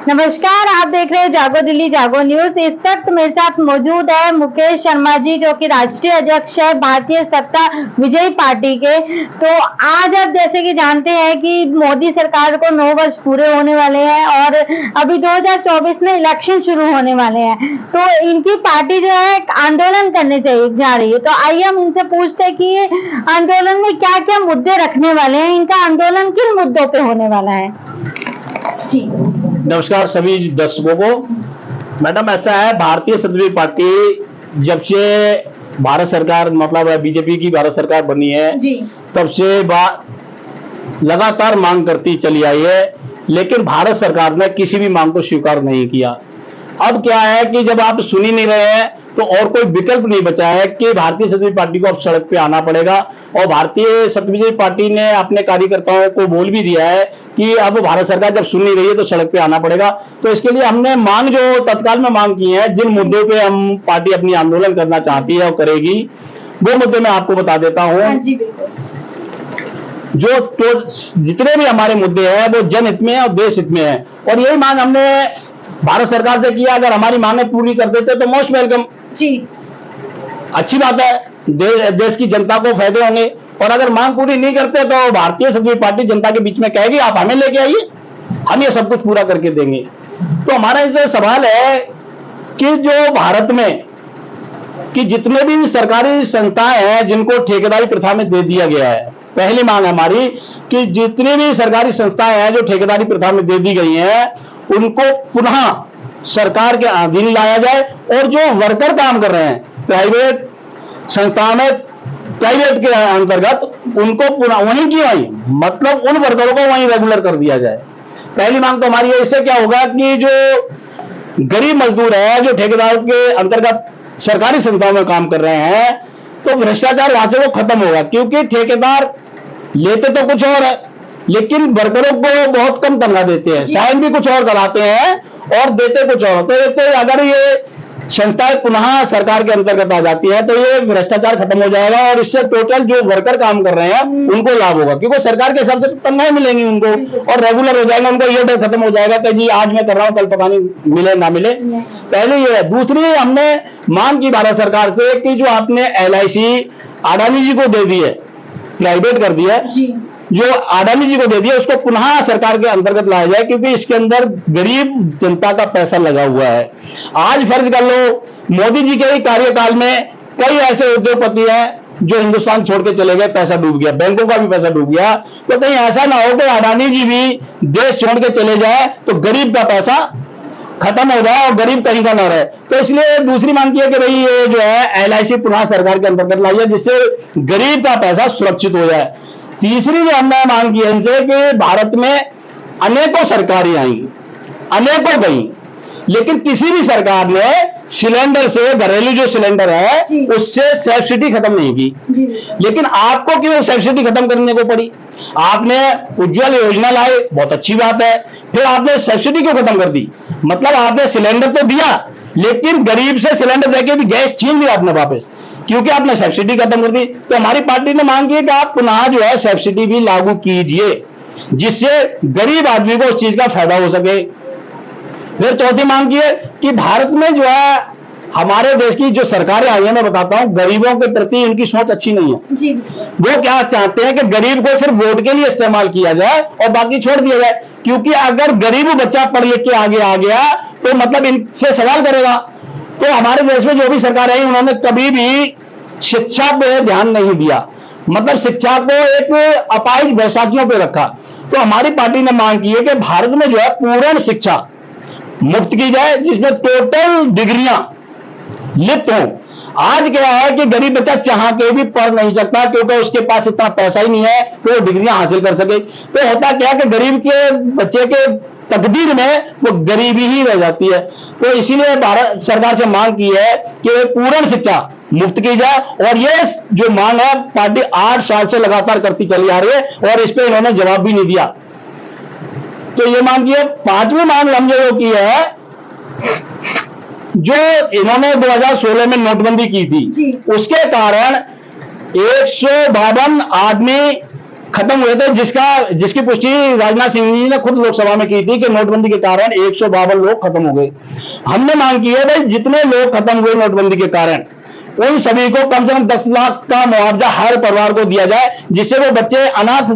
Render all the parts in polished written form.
नमस्कार, आप देख रहे हैं जागो दिल्ली जागो न्यूज। इस वक्त मेरे साथ मौजूद है मुकेश शर्मा जी, जो कि राष्ट्रीय अध्यक्ष है भारतीय सत्ता विजयी पार्टी के। तो आज आप जैसे कि जानते हैं कि मोदी सरकार को 9 वर्ष पूरे होने वाले हैं और अभी 2024 में इलेक्शन शुरू होने वाले हैं, तो इनकी पार्टी जो है एक आंदोलन करने जा रही है। तो आइए हम इनसे पूछते हैं कि ये आंदोलन में क्या क्या मुद्दे रखने वाले हैं, इनका आंदोलन किन मुद्दों पे होने वाला है। जी नमस्कार सभी दर्शकों को। मैडम, ऐसा है, भारतीय सत्ता पार्टी जब से भारत सरकार मतलब बीजेपी की भारत सरकार बनी है तब से लगातार मांग करती चली आई है, लेकिन भारत सरकार ने किसी भी मांग को स्वीकार नहीं किया। अब क्या है कि जब आप सुन ही नहीं रहे हैं तो और कोई विकल्प नहीं बचा है कि भारतीय सत्ता पार्टी को अब सड़क पे आना पड़ेगा। और भारतीय सत्ता पार्टी ने अपने कार्यकर्ताओं को बोल भी दिया है कि अब भारत सरकार जब सुन नहीं रही है तो सड़क पे आना पड़ेगा। तो इसके लिए हमने मांग जो तत्काल में मांग की है, जिन मुद्दों पे हम पार्टी अपनी आंदोलन करना चाहती है और करेगी, वो मुद्दे मैं आपको बता देता हूँ। जो तो जितने भी हमारे मुद्दे हैं वो जनहित में और देश हित में है, और यही मांग हमने भारत सरकार से किया। अगर हमारी मांगे पूरी कर देते तो मोस्ट वेलकम जी, अच्छी बात है, देश की जनता को फायदे होंगे। और अगर मांग पूरी नहीं करते तो भारतीय सत्ता पार्टी जनता के बीच में कहेगी आप हमें लेके आइए, हम ये सब कुछ पूरा करके देंगे। तो हमारा इससे सवाल है कि जो भारत में कि जितने भी सरकारी संस्थाएं हैं जिनको ठेकेदारी प्रथा में दे दिया गया है, पहली मांग हमारी कि जितनी भी सरकारी संस्थाएं हैं जो ठेकेदारी प्रथा में दे दी गई हैं उनको पुनः सरकार के अधीन लाया जाए। और जो वर्कर काम कर रहे हैं प्राइवेट संस्था में, प्राइवेट के अंतर्गत, उनको पुनः वहीं की वहीं, मतलब उन वर्करों को वहीं रेगुलर कर दिया जाए। पहली मांग तो हमारी है। इससे क्या होगा कि जो गरीब मजदूर है जो ठेकेदार के अंतर्गत सरकारी संस्थाओं में काम कर रहे हैं, तो भ्रष्टाचार वहां से वो खत्म होगा। क्योंकि ठेकेदार लेते तो कुछ और है लेकिन वर्करों को बहुत कम तनख्वाह देते हैं, साइन भी कुछ और कराते हैं और देते कुछ और। तो अगर ये संस्थाएं पुनः सरकार के अंतर्गत आ जाती है तो ये भ्रष्टाचार खत्म हो जाएगा और इससे टोटल जो वर्कर काम कर रहे हैं उनको लाभ होगा, क्योंकि सरकार के हिसाब से तनख्वाहें मिलेंगी उनको और रेगुलर हो जाएगा। उनको ये डर खत्म हो जाएगा कि जी आज मैं कर रहा हूं, कल पता नहीं मिले ना मिले। पहले ये है। दूसरी, हमने मांग की भारत सरकार से कि जो आपने LIC अडानी जी को दे दी है, प्राइवेट कर दिया है, जो अडानी जी को दे दिया उसको पुनः सरकार के अंतर्गत लाया जाए, क्योंकि इसके अंदर गरीब जनता का पैसा लगा हुआ है। आज फर्ज कर लो मोदी जी के ही कार्यकाल में कई ऐसे उद्योगपति हैं जो हिंदुस्तान छोड़ के चले गए, पैसा डूब गया, बैंकों का भी पैसा डूब गया। तो कहीं ऐसा ना हो कि अडानी जी भी देश छोड़ के चले जाए तो गरीब का पैसा खत्म हो जाए और गरीब कहीं का ना रहे। तो इसलिए दूसरी मांग की है कि भाई ये जो है LIC पुनः सरकार के अंतर्गत लाई जाए, जिससे गरीब का पैसा सुरक्षित हो जाए। तीसरी जो हमने मांग की है इनसे कि भारत में अनेकों सरकारें आई, अनेकों गई, लेकिन किसी भी सरकार ने सिलेंडर से, घरेलू जो सिलेंडर है उससे सब्सिडी खत्म नहीं की। लेकिन आपको क्यों सब्सिडी खत्म करने को पड़ी? आपने उज्ज्वल योजना लाई, बहुत अच्छी बात है, फिर आपने सब्सिडी क्यों खत्म कर दी? मतलब आपने सिलेंडर तो दिया लेकिन गरीब से सिलेंडर देके भी गैस छीन लिया आपने वापस, क्योंकि आपने सब्सिडी खत्म कर दी। तो हमारी पार्टी ने मांग की है कि आप पुनः जो है सब्सिडी भी लागू कीजिए, जिससे गरीब आदमी को उस चीज का फायदा हो सके। फिर चौथी मांग की है कि भारत में जो है हमारे देश की जो सरकारें आई है, मैं बताता हूं, गरीबों के प्रति इनकी सोच अच्छी नहीं है। वो क्या चाहते हैं कि गरीब को सिर्फ वोट के लिए इस्तेमाल किया जाए और बाकी छोड़ दिया जाए। क्योंकि अगर गरीब बच्चा पढ़ लिख के आगे आ गया तो मतलब इनसे सवाल करेगा। तो हमारे देश में जो भी सरकार आई उन्होंने कभी भी शिक्षा पे ध्यान नहीं दिया, मतलब शिक्षा को एक अपाहिज बैसाखियों पे रखा। तो हमारी पार्टी ने मांग की है कि भारत में जो है पूर्ण शिक्षा मुफ्त की जाए, जिसमें टोटल डिग्रियां लिप्त हों। आज क्या है कि गरीब बच्चा चाह के भी पढ़ नहीं सकता क्योंकि उसके पास इतना पैसा ही नहीं है कि वो डिग्रियां हासिल कर सके। तो होता क्या कि गरीब के बच्चे के तकदीर में वो गरीबी ही रह जाती है। तो इसीलिए भारत सरकार से मांग की है कि पूर्ण शिक्षा मुफ्त की जाए। और ये जो मांग है पार्टी 8 साल से लगातार करती चली आ रही है और इस पर इन्होंने जवाब भी नहीं दिया। तो ये मांग की है। पांचवी मांग हमने जो की है, जो इन्होंने 2016 में नोटबंदी की थी, उसके कारण 152 आदमी खत्म हुए थे, जिसकी पुष्टि राजनाथ सिंह जी ने खुद लोकसभा में की थी कि नोटबंदी के कारण 152 लोग खत्म हो गए। हमने मांग की है भाई जितने लोग खत्म हुए नोटबंदी के कारण उन सभी को कम से कम 10 लाख का मुआवजा हर परिवार को दिया जाए, जिससे वो बच्चे अनाथ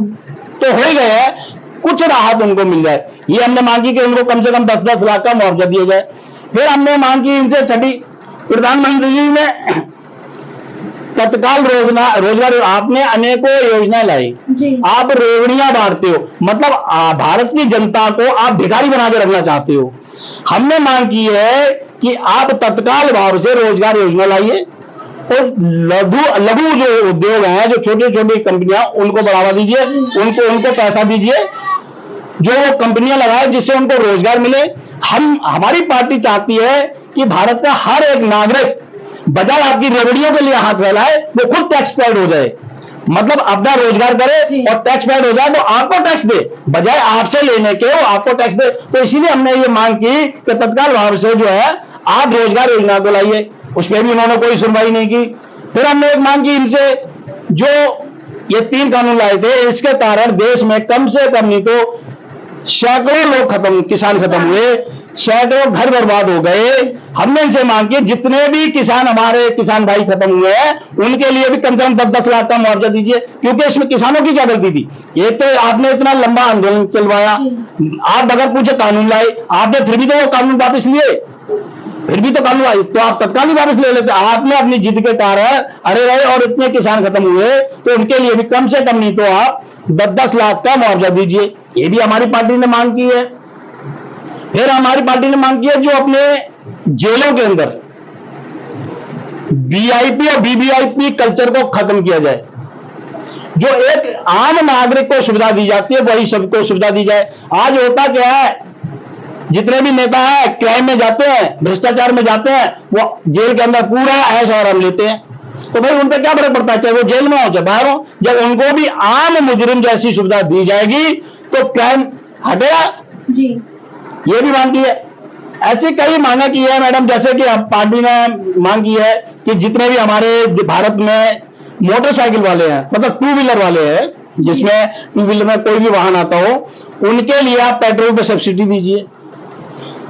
तो हो ही गए हैं, कुछ राहत उनको मिल जाए। ये हमने मांग की कि उनको कम से कम 10-10 लाख का मुआवजा दिया जाए। फिर हमने मांग की इनसे छठी, प्रधानमंत्री जी ने तत्काल रोजगार, आपने अनेकों योजनाएं लाई, आप रेवड़ियां बांटते हो, मतलब भारत की जनता को आप भिखारी बना के रखना चाहते हो। हमने मांग की है कि आप तत्काल भाव से रोजगार योजना लाइए और लघु जो उद्योग हैं, जो छोटी छोटी कंपनियां, उनको बढ़ावा दीजिए, उनको पैसा दीजिए, जो वो कंपनियां लगाए जिससे उनको रोजगार मिले। हमारी पार्टी चाहती है कि भारत का हर एक नागरिक बजाय आपकी रेवड़ियों के लिए हाथ फैलाए, वो खुद टैक्स पेड हो जाए, मतलब अपना रोजगार करे और टैक्स पेड हो जाए तो आपको टैक्स दे, बजाय आपसे लेने के वो आपको टैक्स दे। तो इसीलिए हमने ये मांग की कि तत्काल भाव से जो है आप रोजगार योजना को लाइए, उस पर भी उन्होंने कोई सुनवाई नहीं की। फिर हमने एक मांग की इनसे, जो ये 3 कानून लाए थे, इसके कारण देश में कम से कम नहीं तो सैकड़ों लोग किसान खत्म हुए, सैकड़ों घर बर्बाद हो गए। हमने इनसे मांग की जितने भी हमारे किसान भाई खत्म हुए हैं उनके लिए भी कम से कम 10-10 लाख का मुआवजा दीजिए, क्योंकि इसमें किसानों की क्या गलती थी? एक तो आपने इतना लंबा आंदोलन चलवाया, आप बगैर पूछे कानून लाए, आपने फिर भी तो वो कानून वापस लिए, फिर भी तो कानून आए तो आप तत्काल ही वापस ले लेते। आपने अपनी जिद के कारण अरे रहे और इतने किसान खत्म हुए, तो उनके लिए भी कम से कम नहीं तो आप 10-10 लाख का मुआवजा दीजिए। ये भी हमारी पार्टी ने मांग की है। फिर हमारी पार्टी ने मांग की है जो अपने जेलों के अंदर वीआईपी और वीवीआईपी कल्चर को खत्म किया जाए, जो एक आम नागरिक को सुविधा दी जाती है वही सबको सुविधा दी जाए। आज होता क्या है, जितने भी नेता है क्राइम में जाते हैं, भ्रष्टाचार में जाते हैं, वो जेल के अंदर पूरा ऐश आराम लेते हैं, तो भाई उन पर क्या फर्क पड़ता है, चाहे वो जेल में हो चाहे बाहर हो। जब उनको भी आम मुजरिम जैसी सुविधा दी जाएगी तो क्राइम हटेगा जी। ये भी मांग की है। ऐसी कई मांगे की है मैडम, जैसे कि पार्टी ने मांग की है कि जितने भी हमारे भारत में मोटरसाइकिल वाले हैं, मतलब 2 व्हीलर वाले हैं, जिसमें 2 व्हीलर में कोई भी वाहन आता हो, उनके लिए आप पेट्रोल पे सब्सिडी दीजिए।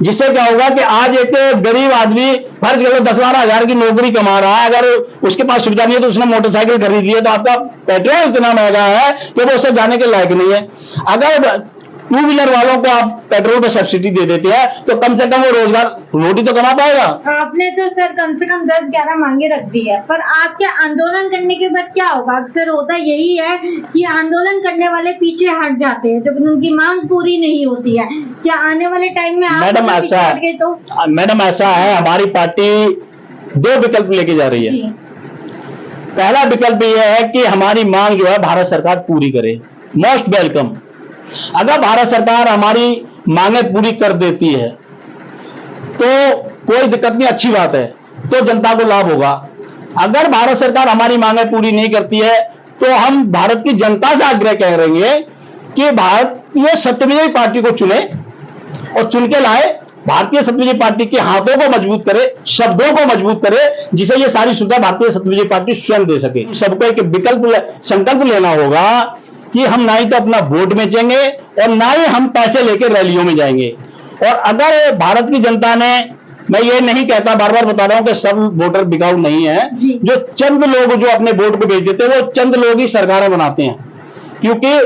जिससे क्या होगा कि आज एक गरीब आदमी फर्ज करो 10-12 हजार की नौकरी कमा रहा है, अगर उसके पास सुविधा नहीं है तो उसने मोटरसाइकिल खरीद ली है, तो आपका पेट्रोल इतना महंगा है कि वो उससे जाने के लायक नहीं है। अगर 2 व्हीलर वालों को आप पेट्रोल पे सब्सिडी दे देते हैं तो कम से कम वो रोजगार रोटी तो कमा पाएगा। आपने तो सर कम से कम 10-11 मांगे रख दी है, पर आपके आंदोलन करने के बाद क्या होगा? अक्सर होता यही है कि आंदोलन करने वाले पीछे हट जाते हैं जब उनकी मांग पूरी नहीं होती है। क्या आने वाले टाइम में आप मैडम ऐसा है, हमारी पार्टी 2 विकल्प लेके जा रही है। पहला विकल्प यह है कि हमारी मांग जो है भारत सरकार पूरी करे, मोस्ट वेलकम। अगर भारत सरकार हमारी मांगे पूरी कर देती है तो कोई दिक्कत नहीं, अच्छी बात है, तो जनता को लाभ होगा। अगर भारत सरकार हमारी मांगे पूरी नहीं करती है तो हम भारत की जनता से आग्रह कह रहे हैं कि भारतीय सत्यविजयी पार्टी को चुने और चुन के लाए, भारतीय सत्यविजयी पार्टी के हाथों को मजबूत करे, शब्दों को मजबूत करे, जिसे ये सारी सुविधा भारतीय सत्यविजयी पार्टी स्वयं दे सके। सबको एक संकल्प लेना होगा कि हम ना ही तो अपना वोट बेचेंगे और ना ही हम पैसे लेकर रैलियों में जाएंगे। और अगर भारत की जनता ने, मैं ये नहीं कहता, बार बार बता रहा हूं कि सब वोटर बिकाऊ नहीं है, जो चंद लोग जो अपने वोट को बेच देते हैं वो चंद लोग ही सरकारें बनाते हैं, क्योंकि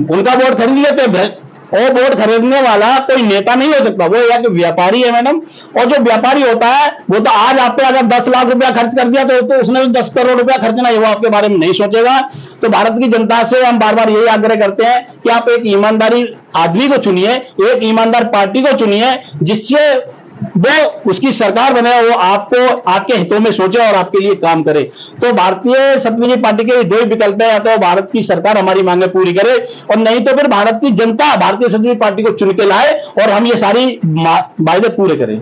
उनका वोट खरीद लेते हैं। और वोट खरीदने वाला कोई नेता नहीं हो सकता, वो या कि व्यापारी है मैडम। और जो व्यापारी होता है वो तो आज आप पे अगर 10 लाख रुपया खर्च कर दिया तो उसने 10 करोड़ रुपया खर्चना है, वो आपके बारे में नहीं सोचेगा। तो भारत की जनता से हम बार बार यही आग्रह करते हैं कि आप एक ईमानदारी आदमी को चुनिए, एक ईमानदार पार्टी को चुनिए, जिससे वो उसकी सरकार बने, वो आपको आपके हितों में सोचे और आपके लिए काम करे। तो भारतीय सत्यविजयी पार्टी के 2 विकल्प है, या तो भारत की सरकार हमारी मांगे पूरी करे और नहीं तो फिर भारत की जनता भारतीय सत्यविजयी पार्टी को चुन के लाए और हम ये सारी वायदे पूरे करें।